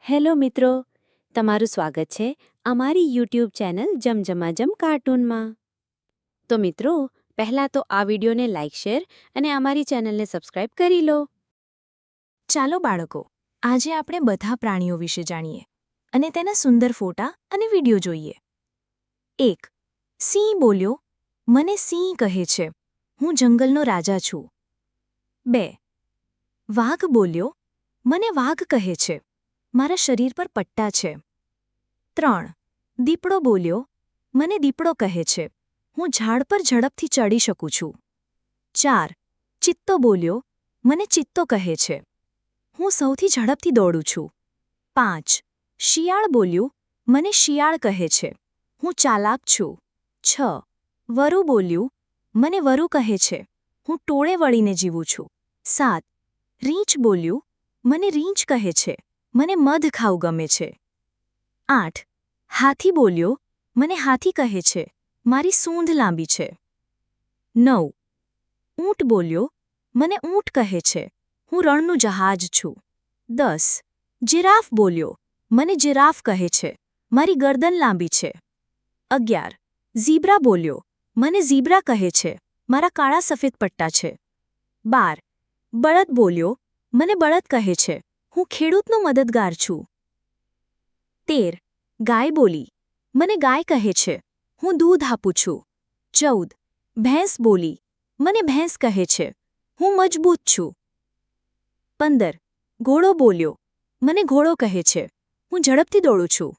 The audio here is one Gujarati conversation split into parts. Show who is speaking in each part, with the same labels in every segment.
Speaker 1: હેલો મિત્રો, તમારું સ્વાગત છે અમારી યુટ્યુબ ચેનલ જમજમાજમ કાર્ટૂનમાં। તો મિત્રો, પહેલાં તો આ વિડીયોને લાઇક શેર અને અમારી ચેનલને સબસ્ક્રાઇબ કરી લો।
Speaker 2: ચાલો બાળકો, આજે આપણે બધા પ્રાણીઓ વિશે જાણીએ અને તેના સુંદર ફોટા અને વિડીયો જોઈએ। 1. સિંહ બોલ્યો, મને સિંહ કહે છે, હું જંગલનો રાજા છું। 2. વાઘ બોલ્યો, મને વાઘ કહે છે, મારા શરીર પર પટ્ટા છે। 3. દીપડો બોલ્યો, મને દીપડો કહે છે, હું ઝાડ પર ઝડપથી ચડી શકું છું। 4. ચિત્તો બોલ્યો, મને ચિત્તો કહે છે, હું સૌથી ઝડપથી દોડું છું। 5. શિયાળ બોલ્યું, મને શિયાળ કહે છે, હું ચાલાક છું। 6. વરુ બોલ્યું, મને વરુ કહે છે, હું ટોળે વળીને જીવું છું। 7. રીંછ બોલ્યું, મને રીંછ કહે છે, મને મધ ખાવું ગમે છે। 8. હાથી બોલ્યો, મને હાથી કહે છે, મારી સૂંઢ લાંબી છે। 9. ઊંટ બોલ્યો, મને ઊંટ કહે છે, હું રણનું જહાજ છું। 10. જિરાફ બોલ્યો, મને જિરાફ કહે છે, મારી ગરદન લાંબી છે। 11. ઝીબ્રા બોલ્યો, મને ઝીબ્રા કહે છે, મારા કાળા સફેદ પટ્ટા છે। 12. બળદ બોલ્યો, મને બળદ કહે છે, હું ખેડૂતનો મદદગાર છું। 13. ગાય બોલી, મને ગાય કહે છે, હું દૂધ આપું છું। 14. ભેંસ બોલી, મને ભેંસ કહે છે, હું મજબૂત છું। 15. ઘોડો બોલ્યો, મને ઘોડો કહે છે, હું ઝડપથી દોડું છું।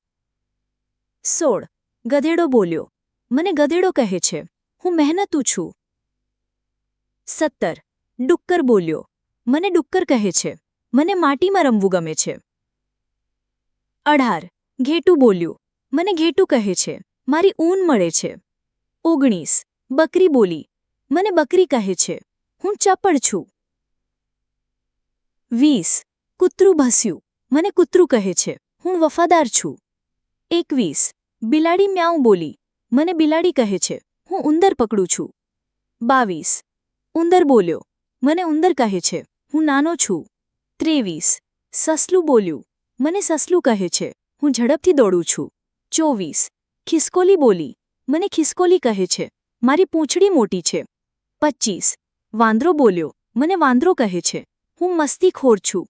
Speaker 2: 16. ગધેડો બોલ્યો, મને ગધેડો કહે છે, હું મહેનતુ છું। 17. ડુક્કર બોલ્યો, મને ડુક્કર કહે છે, મને માટીમાં રમવું ગમે છે। 18. ઘેટું બોલ્યું, મને ઘેટું કહે છે, મારી ઊન મળે છે। 19. બકરી બોલી, મને બકરી કહે છે, હું ચપળ છું। 20. કૂતરું ભસ્યું, મને કૂતરું કહે છે, હું વફાદાર છું। 21. બિલાડી મ્યાઉ બોલી, મને બિલાડી કહે છે, હું ઉંદર પકડું છું। 22. ઉંદર બોલ્યો, મને ઉંદર કહે છે, હું નાનો છું। 23. સસલું બોલ્યું, મને સસલું કહે છે, હું ઝડપથી દોડું છું। 24. ખિસકોલી બોલી, મને ખિસકોલી કહે છે, મારી પૂંછડી મોટી છે। 25. વાંદરો બોલ્યો, મને વાંદરો કહે છે, હું મસ્તીખોર છું।